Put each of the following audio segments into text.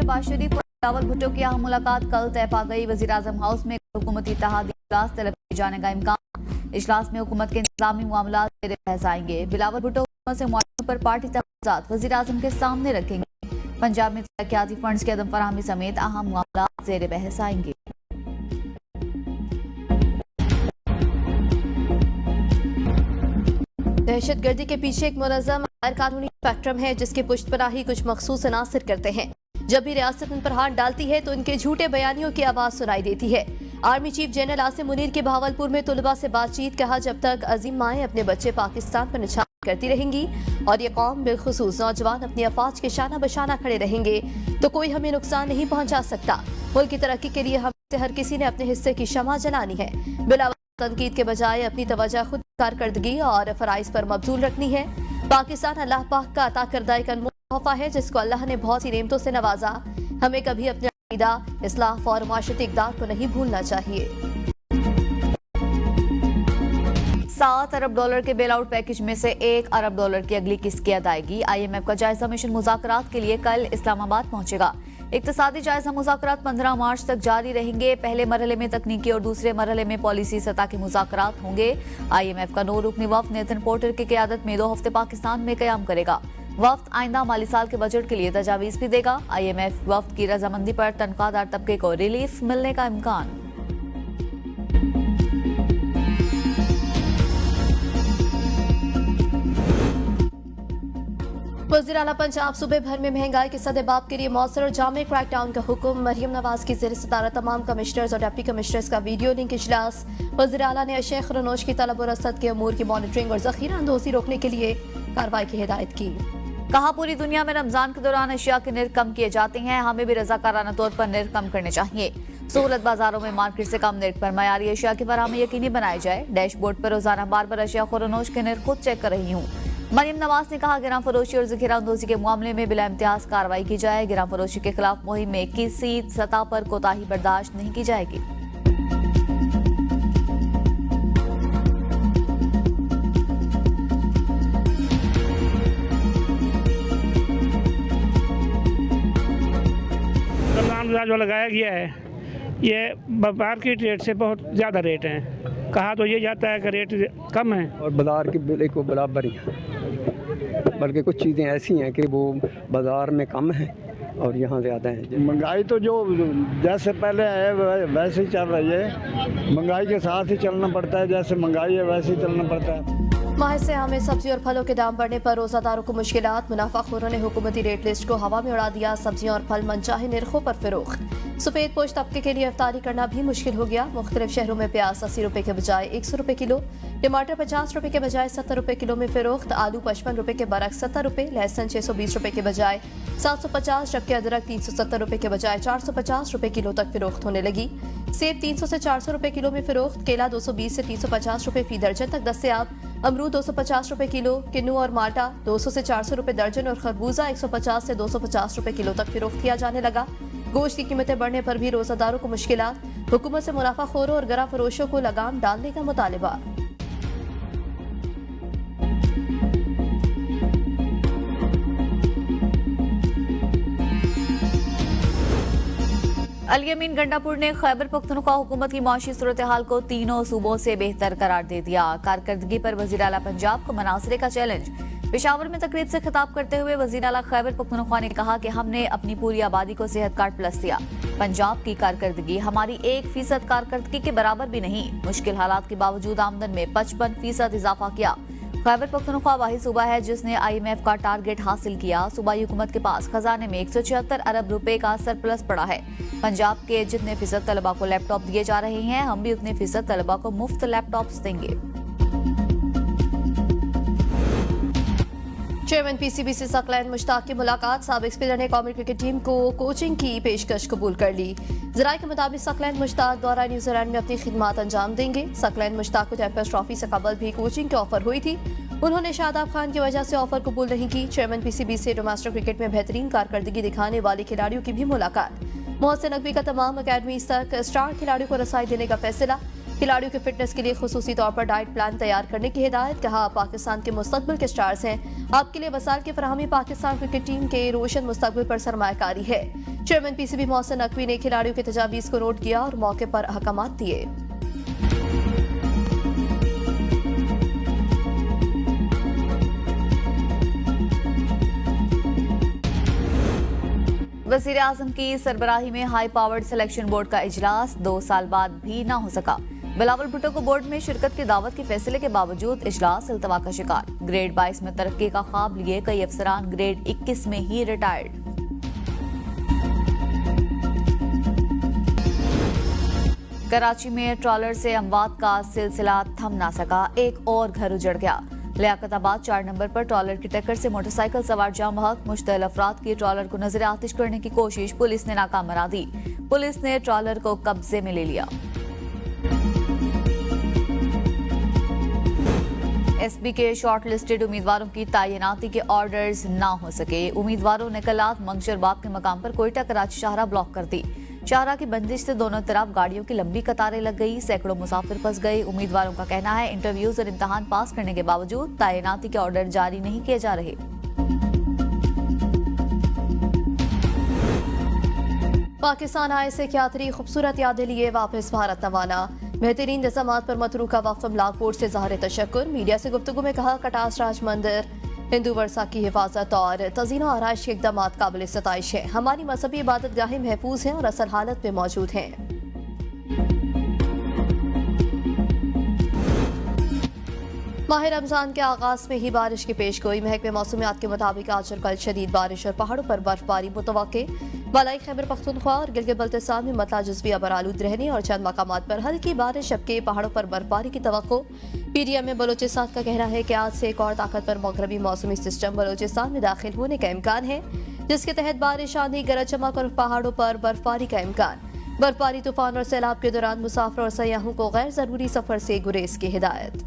शहबाज शरीफ और बिलावल भुट्टो की अहम मुलाकात कल तय पा गई। वज़ीर-ए-आज़म हाउस में हुकूमती इत्तेहादी इजलास तलब किए जाने का इम्कान। इजलास में हुकूमत के इंतजामी मामलात ज़ेर बहस आएंगे। बिलावल भुट्टो हुकूमत से मुआवजे पर पार्टी तहफ़्फ़ुज़ात वज़ीर-ए-आज़म के सामने रखेंगे। पंजाब में तरक्याती फंड्स की अदम फराहमी समेत अहम मामलात ज़ेर बहस आएंगे। दहशतगर्दी के पीछे एक मुनज़्ज़म गैर कानूनी स्पेक्ट्रम है जिसकी पुष्टपनाही कुछ मखसूस अनासिर करते हैं। जब भी रियासत इन पर हाथ डालती है तो इनके झूठे बयानियों की आवाज सुनाई देती है। Army chief general Asim Munir की बहावलपुर में तुलबा से बातचीत, कहा जब तक अजीम माएँ अपने बच्चे पाकिस्तान पर निशान करती रहेंगी और ये कौम बिलखुसूस नौजवान अपनी अफवाज के शाना बशाना खड़े रहेंगे तो कोई हमें नुकसान नहीं पहुंचा सकता। मुल्क की तरक्की के लिए हम से हर किसी ने अपने हिस्से की शमा जलानी है। बिलावल तनकीद के बजाय अपनी तवज्जो खुद कारकर्दगी और फराइज पर मबजूल रखनी है। पाकिस्तान अल्लाह पाक का अता करदा एक अनमोल तोहफा है जिसको अल्लाह ने बहुत सी नेमतों से नवाजा। हमें कभी अपने अकीदा, इस्लाह और माशरती इक़दार को नहीं भूलना चाहिए। $7 अरब के बेल आउट पैकेज में से $1 अरब की अगली किस्त की अदायगी। IMF का जायजा मिशन मुज़ाकरात के लिए कल इस्लामाबाद पहुंचेगा। इक़्तिसादी जायजा मुज़ाकरात 15 मार्च तक जारी रहेंगे। पहले मरहले में तकनीकी और दूसरे मरहले में पॉलिसी सतह के मुज़ाकरात होंगे। IMF का 9 रुकनी वफ़द नेथन पोर्टर की क़यादत में 2 हफ्ते पाकिस्तान में क़याम करेगा। वफ़द आइंदा माली साल के बजट के लिए तजावीज़ भी देगा। IMF वफ़द की रजामंदी पर तनख्वाहदार तबके को रिलीफ मिलने का इम्कान। वज़ीर आला पंजाब सूबे भर में महंगाई के सदेबाब के लिए मौसर और जामे क्रैकडाउन का हुक्म। मरियम नवाज की ज़ेर सदारत तमाम कमिश्नर्स और डिप्टी कमिश्नर्स का वीडियो लिंक इजलास। वज़ीर आला ने अशय खुरनोश की तलब और रसद के अमूर की मॉनिटरिंग और ज़ख़ीरा अंदोज़ी रोकने के लिए कार्रवाई की हिदायत की। कहा पूरी दुनिया में रमजान के दौरान अशिया के निर्ख कम किए जाते हैं, हमें भी रज़ाकाराना तौर पर निर्ख कम करने चाहिए। सहूलत बाजारों में मार्केट से कम निर्ख पर मयारी अशिया की फराहमी यकीनी बनाई जाए। डैशबोर्ड पर रोजाना बार अशिया खुरनोश के निर्ख खुद चेक कर रही हूँ। मरियम नवाज ने कहा गिरां फरोशी और ज़ख़ीरा अंदोज़ी के मामले में बिला इम्तियाज कार्रवाई की जाए। गिरां फरोशी के खिलाफ मुहिम में किसी सतह पर कोताही बर्दाश्त नहीं की जाएगी। जो लगाया गया है ये मार्केट रेट से बहुत ज़्यादा रेट है। कहा तो ये जाता है कि रेट कम है और बाजार की बिल्कुल बराबर ही है, बल्कि कुछ चीज़ें ऐसी हैं कि वो बाजार में कम है और यहाँ ज़्यादा है। महंगाई तो जो जैसे पहले है वैसे ही चल रही है। महंगाई के साथ ही चलना पड़ता है, जैसे महंगाई है वैसे ही चलना पड़ता है। माह से में सब्जी और फलों के दाम बढ़ने पर रोजादारों को मुश्किलात। मुनाफाखोरों ने हुकूमती रेट लिस्ट को हवा में उड़ा दिया। सब्जियां और फल मनचाहे निर्खों पर फरोख्त। सफेद पोश तबके के लिए अफ्तारी करना भी मुश्किल हो गया। मुख्तलिफ शहरों में प्याज 80 रुपए के बजाय 100 रुपए किलो, टमाटर 50 रुपए के बजाय 70 रुपए किलो में फरोख्त, आलू 55 रुपए के बरक्स 70 रुपए, लहसुन 620 रुपए के बजाय 750, जबकि अदरक 370 रुपए के बजाय 450 रुपए किलो तक फरोख्त होने लगी। सेब 300 से 400 रुपए किलो में फरोख्त, केला 220 से 350 रुपए फी दर्जन तक दस्तयाब, अमरूद 250 रुपए किलो, किन्नू और माल्टा 200 से 400 रुपए दर्जन और खरबूजा 150 से 250 रुपए किलो तक फरोख्त किया जाने लगा। गोश्त की कीमतें बढ़ने पर भी रोजादारों को मुश्किलात। हुकूमत से मुनाफाखोरों और गरा फरोशों को लगाम डालने का मुतालिबा। अली अमीन गंडापुर ने खैबर पख्तूनख्वा हुकूमत की माशी सूरत हाल को तीनों सूबों से बेहतर करार दे दिया। कारकर्दगी पर वज़ीर आला पंजाब को मनासरे का चैलेंज। पेशावर में तकरीब से खिताब करते हुए वज़ीर आला खैबर पख्तूनख्वा ने कहा कि हमने अपनी पूरी आबादी को सेहत कार्ड प्लस दिया। पंजाब की कारकर्दगी हमारी 1% कारकर्दगी के बराबर भी नहीं। मुश्किल हालात के बावजूद आमदन में 55% इजाफा किया। खैबर पख्तूनख्वा वाहिद सूबा है जिसने IMF का टारगेट हासिल किया। सूबाई हुकूमत के पास खजाने में 176 अरब रुपए का सरप्लस पड़ा है। पंजाब के जितने फीसद तलबा को लैपटॉप दिए जा रहे हैं, हम भी उतने फीसद तलबा को मुफ्त लैपटॉप्स देंगे। चेयरमैन PCB से सकलैन मुश्ताक की मुलाकात। साबिक स्पिनर ने कौमी क्रिकेट टीम को कोचिंग की पेशकश कबूल कर ली। ज़राए के मुताबिक सकलैन मुश्ताक द्वारा न्यूजीलैंड में अपनी खिदमात अंजाम देंगे। सकलैन मुश्ताक को चैंपियंस ट्रॉफी से कबल भी कोचिंग की ऑफर हुई थी, उन्होंने शादाब खान की वजह से ऑफर कबूल नहीं की। चेयरमैन PCB से डोमेस्टिक क्रिकेट में बेहतरीन कारकर्दगी दिखाने वाले खिलाड़ियों की भी मुलाकात। मोहसिन नकवी का तमाम अकेडमीज तक स्टार खिलाड़ियों को रसाई देने का फैसला। खिलाड़ियों के फिटनेस के लिए खुसूसी तौर पर डाइट प्लान तैयार करने की हिदायत। कहा पाकिस्तान के मुस्तकबिल के स्टार्स हैं, आपके लिए वसाइल की फराहमी पाकिस्तान क्रिकेट टीम के रोशन मुस्तकबिल पर सरमायाकारी है। चेयरमैन पीसीबी मोहसिन नकवी ने खिलाड़ियों की तजावीज़ को नोट किया और मौके पर अहकामात दिए। वज़ीर आज़म की सरबराही में हाई पावर्ड सिलेक्शन बोर्ड का इजलास 2 साल बाद भी न हो सका। बिलावल भुट्टो को बोर्ड में शिरकत की दावत के फैसले के बावजूद इजलास इल्तवा का शिकार। ग्रेड 22 में तरक्की का ख्वाब लिए कई अफसरान ग्रेड 21 में ही रिटायर्ड। कराची में ट्रॉलर से अमवात का सिलसिला थम ना सका, एक और घर उजड़ गया। लियाकताबाद 4 नंबर पर ट्रॉलर की टक्कर से मोटरसाइकिल सवार जाम बहक, मुश्तइल अफराद की ट्रॉलर को नजर आतिश करने की कोशिश पुलिस ने नाकाम बना दी। पुलिस ने ट्रॉलर को कब्जे में ले लिया। एसबी के शॉर्ट लिस्टेड उम्मीदवारों की तैनाती के ऑर्डर्स ना हो सके। उम्मीदवारों ने कल रात मंगशर बाग के मकाम पर कोयटा कराची शाहरा ब्लॉक कर दी। शाहरा की बंदिश से दोनों तरफ गाड़ियों की लंबी कतारें लग गई, सैकड़ों मुसाफिर फंस गए। उम्मीदवारों का कहना है इंटरव्यूज और इम्तिहान पास करने के बावजूद तैनाती के ऑर्डर जारी नहीं किए जा रहे। पाकिस्तान आए से यात्री खूबसूरत यादें लिए वापस भारत रवाना। बेहतरीन इंतजामात पर मतरूका वक्फ अमलाक बोर्ड से ज़ाहिर तशक्कुर। मीडिया से गुफ्तगू में कहा कटास राज मंदिर हिंदू वर्षा की हिफाजत और तज़ीनो आराइश के इक़दाम काबिल सताइश है। हमारी मजहबी इबादत गाहें महफूज हैं और असल हालत में मौजूद हैं। माह रमजान के आगाज में ही बारिश की पेशगोई। महकमे मौसमियात के मुताबिक आज और कल शदीद बारिश और पहाड़ों पर बर्फबारी मुतवक्के। बालाई खैबर पख्तूनख्वा और गिलगित बल्तिस्तान में मतला जुज़वी अबरालूद रहने और चंद मकामात पर हल्की बारिश, जबकि पहाड़ों पर बर्फबारी की तवक्को। पीडीएम में बलोचिस्तान का कहना है कि आज से एक और ताकतवर मगरबी मौसमी सिस्टम बलोचिस्तान में दाखिल होने का इम्कान है, जिसके तहत बारिश, आंधी, गरज चमक और पहाड़ों पर बर्फबारी का इम्कान। बर्फबारी, तूफान और सैलाब के दौरान मुसाफिर और सयाहों को गैर जरूरी सफर से गुरेज की हिदायत।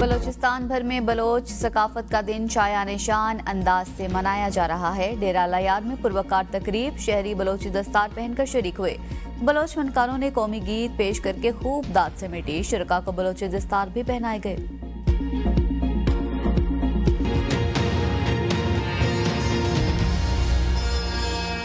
बलोचिस्तान भर में बलोच सकाफत का दिन शाया निशान अंदाज से मनाया जा रहा है। डेरा लयार में पुरवकार तकरीब, शहरी बलोची दस्तार पहनकर शरीक हुए। बलोच फनकारों ने कौमी गीत पेश करके खूब दाद समेटी। शुरका को बलोची दस्तार भी पहनाए गए।